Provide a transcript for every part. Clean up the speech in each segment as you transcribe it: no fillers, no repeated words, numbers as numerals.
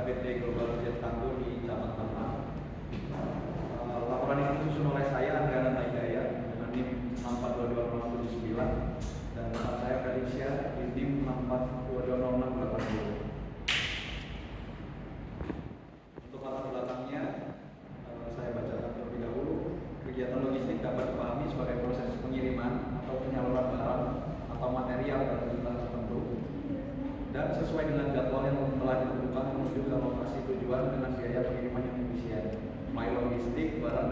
kepada PT Global Jet Cargo di cabang Tangerang. Laporan ini disusun oleh saya Andriana Taidaya dengan NIM 6422079 dan rekan saya Felicia di NIM 6422680. Untuk latar belakangnya saya bacakan terlebih dahulu. Kegiatan logistik dapat dipahami sebagai proses pengiriman atau penyaluran barang atau material dalam jumlah tertentu dan sesuai dengan jadwal yang telah ditentukan menuju ke lokasi tujuan dengan biaya pengiriman yang efisien. Melalui logistik, barang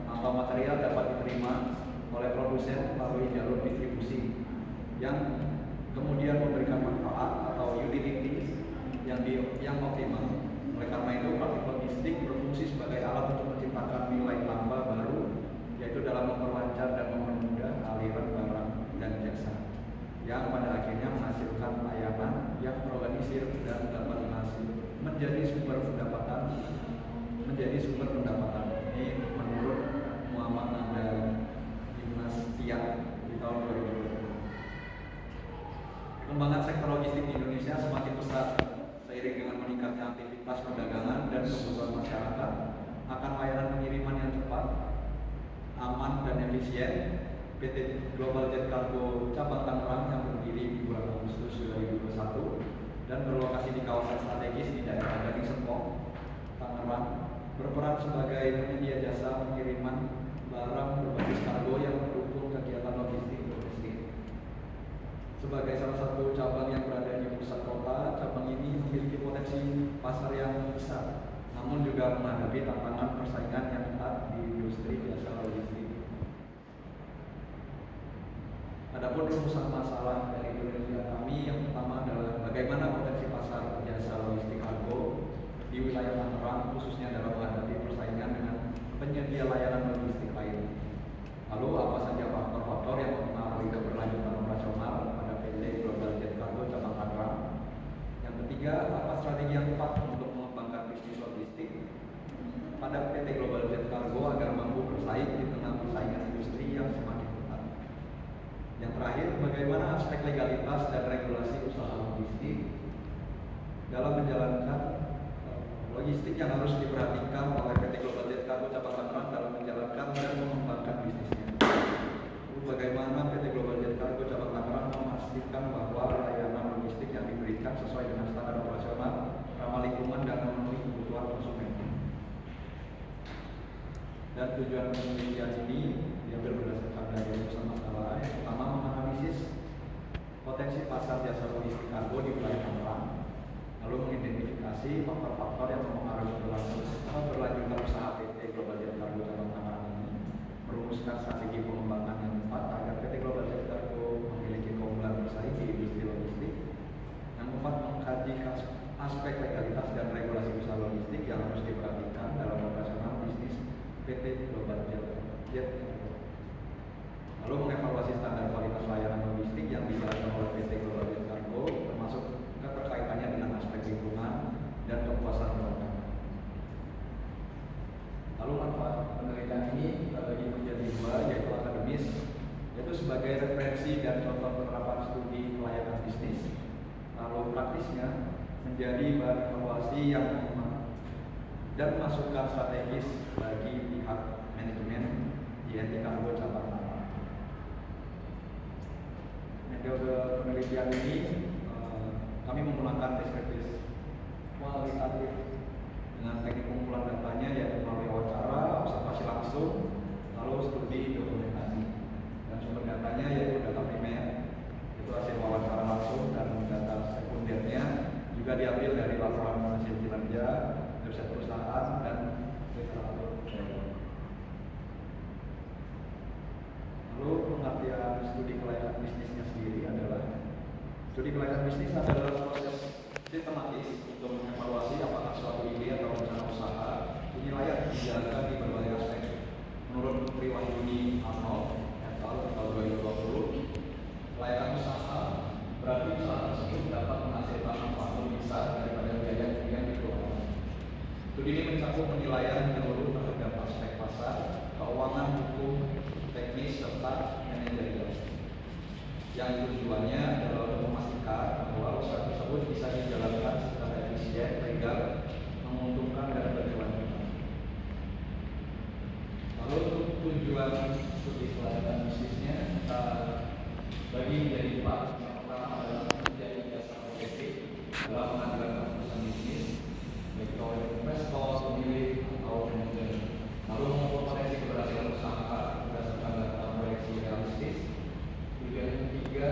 atau material dapat diterima oleh produsen melalui jalur distribusi yang kemudian memberikan manfaat atau utility yang optimal. Oleh karena itu, praktik logistik berfungsi sebagai alat untuk menciptakan nilai tambah baru, yaitu dalam memperlancar dan mempermudah aliran barang dan jasa, yang pada akhirnya menghasilkan layanan yang terorganisir dan dapat menjadi sumber pendapatan. Ini menurut Muhammad Nanda Dinastia di tahun 2020. Perkembangan sektor logistik di Indonesia semakin pesat seiring dengan meningkatnya aktivitas perdagangan dan kebutuhan masyarakat akan layanan pengiriman yang cepat, aman dan efisien. PT Global Jet Cargo cabang Tangerang yang berdiri di bulan Agustus 2021 dan berlokasi di kawasan strategis di daerah Gading Serpong, Tangerang, berperan sebagai penyedia jasa pengiriman barang berbasis kargo yang mendukung kegiatan logistik domestik. Sebagai salah satu cabang yang berada di pusat kota, cabang ini memiliki potensi pasar yang besar, namun juga menghadapi tantangan persaingan yang ketat di industri jasa logistik. Adapun rumusan masalah dari penelitian kami yang pertama adalah bagaimana potensi pasar jasa logistik kargo di wilayah Tangerang, khususnya dalam menghadapi persaingan dengan penyedia layanan logistik lain. Lalu apa saja faktor-faktor yang mempengaruhi keberlanjutan operasional pada PT Global Jet Cargo cabang Tangerang? Yang ketiga, apa strategi yang tepat untuk mengembangkan bisnis logistik pada PT Global Jet Cargo agar mampu bersaing di tengah persaingan industri yang semakin ketat? Yang terakhir, bagaimana aspek legalitas dan regulasi usaha logistik dalam menjalankan logistik yang harus diperhatikan oleh PT Global Jet Cargo cabang Tangerang dalam menjalankan dan mengembangkan bisnisnya. Bagaimana PT Global Jet Cargo cabang Tangerang memastikan bahwa layanan logistik yang diberikan sesuai dengan standar operasional, ramah lingkungan dan memenuhi kebutuhan konsumen. Dan tujuan penelitian ini diambil berdasarkan dari rumusan masalah. Yang pertama, menganalisis potensi pasar jasa logistik kargo di wilayah Tangerang, lalu mengidentifikasi faktor-faktor yang mempengaruhi berlanjutnya usaha PT Global Jet Cargo cabang Tangerang ini, merumuskan strategi pengembangan yang tepat agar PT Global Jet Cargo memiliki keunggulan bersaing di industri logistik. Yang keempat, mengkaji aspek legalitas dan regulasi usaha logistik yang harus diperhatikan dalam operasional bisnis PT Global Jet Cargo. Lalu mengevaluasi standar kualitas layanan logistik yang dijalankan oleh PT Global Jet Cargo, termasuk keterkaitannya dengan aspek lingkungan dan kepuasan pelanggan. Lalu manfaat penelitian ini kita bagi menjadi dua, yaitu akademis, yaitu sebagai referensi dan contoh penerapan studi kelayakan bisnis. Lalu praktisnya menjadi bahan evaluasi yang dan masukan strategis bagi pihak manajemen JNT Cargo cabang Tangerang. Metode penelitian ini kami menggunakan deskripsi kualitatif dengan teknik pengumpulan datanya, yaitu melalui wawancara, observasi langsung, lalu studi dokumentasi. Dan sumber datanya yaitu data primer, itu hasil wawancara langsung, dan data sekundernya juga diambil dari laporan hasil kinerja, website perusahaan, dan literatur. Lalu pengertian studi kelayakan bisnisnya sendiri adalah studi kelayakan bisnis adalah proses sistematis untuk mengevaluasi apakah suatu ide atau rencana usaha ini layak dijalankan di berbagai aspek. Menurut Priwahyuni Arnold et al. Tahun 2020, kelayakan usaha berarti usaha tersebut dapat menghasilkan manfaat lebih besar daripada biaya yang dikeluarkan. Studi ini mencakup penilaian menyeluruh terhadap aspek pasar, keuangan, hukum, teknis, serta manajerial. Yang tujuannya adalah untuk memastikan bahwa usaha tersebut bisa dijalankan secara efisien, legal, menguntungkan dan berkelanjutan. Lalu untuk tujuan studi pelayanan bisnisnya kita bagi menjadi 4. Yang pertama adalah menjadi jasa logistik dalam pengadaan keputusan bisnis, baik oleh investor, pemilik, atau manajer. Lalu mengukur potensi keberhasilan usaha berdasarkan data proyeksi realistis. Tujuan yang ketiga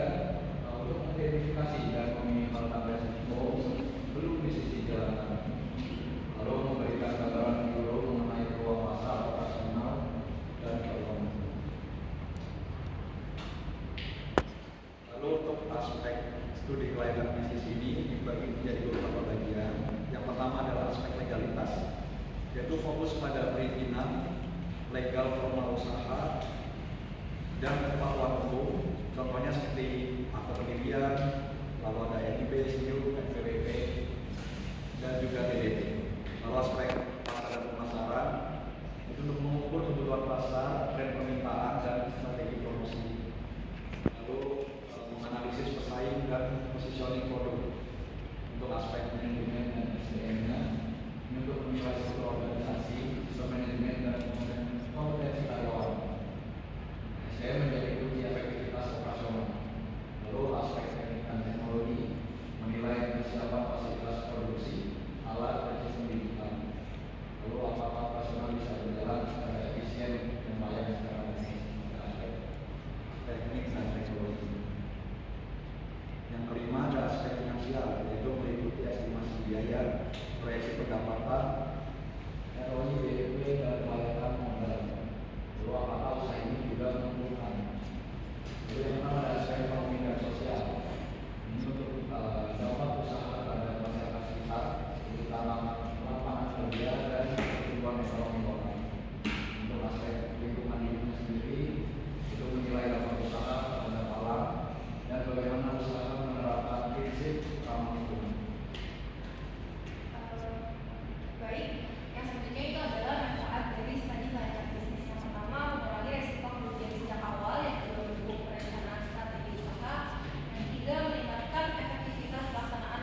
untuk mengidentifikasi dan meminimalkan resiko sebelum bisnis dijalankan. Lalu memberikan gambaran menyeluruh mengenai peluang pasar operasional dan keuangan. Lalu untuk aspek studi kelayakan bisnis ini dibagi menjadi beberapa bagian. Yang pertama adalah aspek legalitas, yaitu fokus pada perizinan, legal formal usaha, dan kepatuhan hukum. Contohnya seperti akta pendirian, lalu ada NIB, SIU, NPWP, dan juga TDP. Lalu aspek pasar dan pemasaran itu untuk mengukur kebutuhan pasar, tren permintaan, dan strategi promosi. Lalu menganalisis pesaing dan positioning produk. Untuk aspek manajemen dan SDM-nya ini untuk menilai struktur organisasi, sistem manajemen, dan kompetensi karyawan. SDM menjadi kunci efektivitas operasional. Lalu aspek teknik dan teknologi menilai kesiapan fasilitas produksi, alat, dan sistem digital. Lalu apakah operasional bisa berjalan secara efisien dan melayani secara teknis. Aspek teknik dan teknologi. Yang kelima ada aspek finansial, yaitu meliputi estimasi biaya, proyeksi pendapatan, ROI, BIP, dan kelayakan modal. Lalu apakah usaha ini juga menguntungkan. Lalu yang keenam ada aspek ekonomi dan sosial. Ini untuk dampak usaha terhadap masyarakat sekitar, terutama lapangan kerja dan pertumbuhan ekonomi lokal. Untuk aspek lingkungan hidupnya sendiri, itu menilai dampak usaha terhadap alam dan bagaimana usaha menerapkan prinsip ramah lingkungan. Baik, yang selanjutnya itu adalah manfaat dari studi kelayakan bisnis. Yang pertama, mengurangi resiko kerugian sejak awal, yang kedua mendukung perencanaan strategi usaha, yang ketiga meningkatkan efektivitas pelaksanaan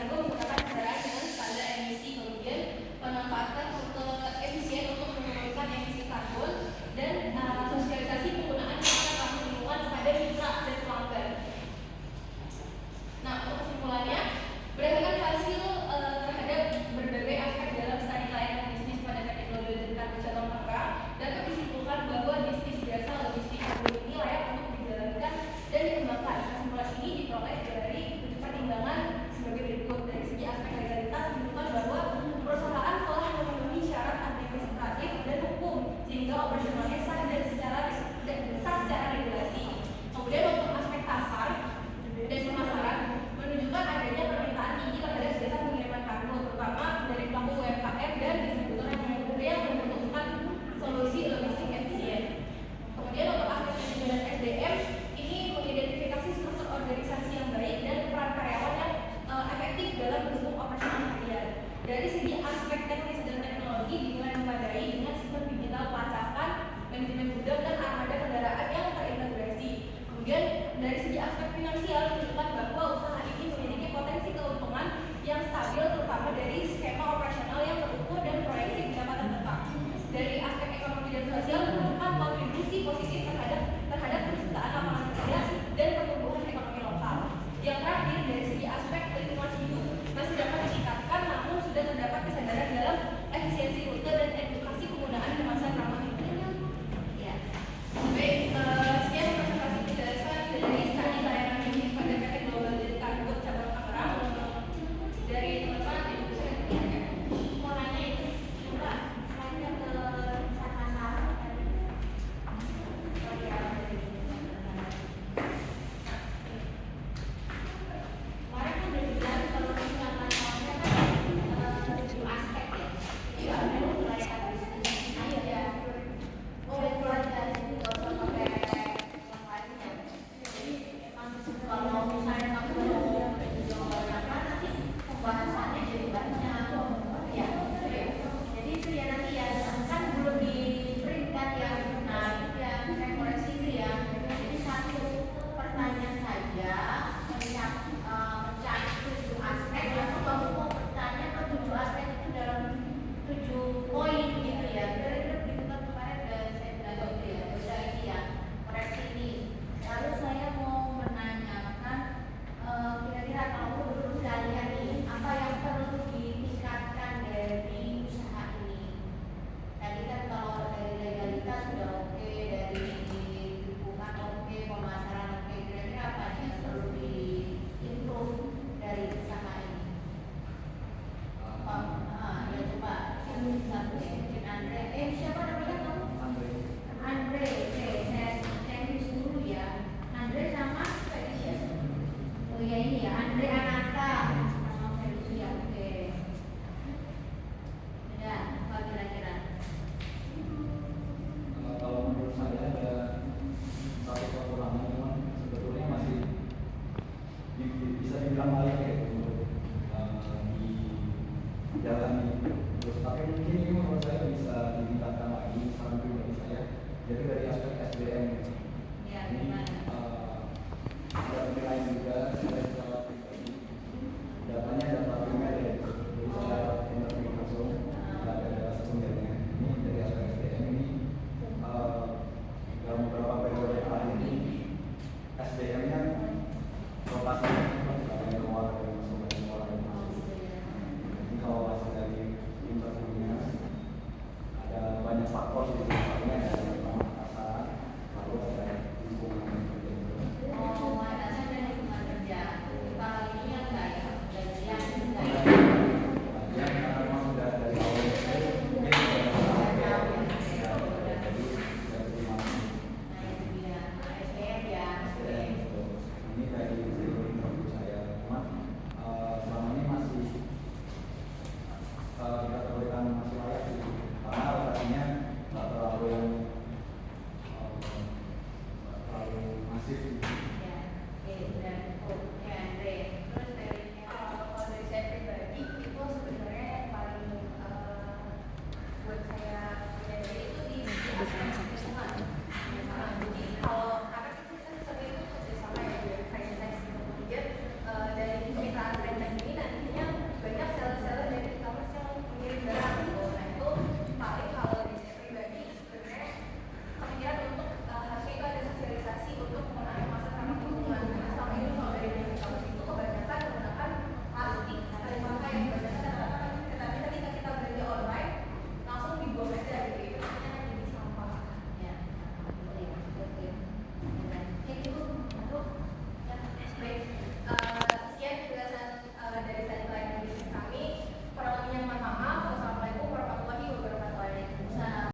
kargo menggunakan kendaraan dengan standar emisi, kemudian pemanfaatan rute efisien untuk menurunkan emisi karbon, dan sosialisasi penggunaan sistem ramah lingkungan pada mitra dan pelanggan. Nah, untuk kesimpulannya, berdasarkan hasil terhadap berbagai aspek dalam studi layanan bisnis pada PT Global Kargo Cabang Tangerang, dapat disimpulkan bahwa bisnis jasa logistik kargo ini layak untuk dijalankan dan dikembangkan. Kesimpulan ini diperoleh dari pertimbangan sebagai berikut. Dari segi aspek legalitas, menunjukkan bahwa perusahaan telah memenuhi syarat administratif dan hukum sehingga operasionalnya sah dan secara regulasi. Kemudian untuk aspek pasar dan pemasaran, menunjukkan adanya permintaan tinggi terhadap jasa pengiriman kargo, terutama dari pelaku UMKM dan distributor yang membutuhkan solusi logistik efisien. Kemudian untuk aspek manajemen SDM, ini mengidentifikasi struktur organisasi yang baik dan peran karyawan yang efektif dalam mendukung operasional harian. Dari segi aspek teknis dan teknologi dinilai memadai dengan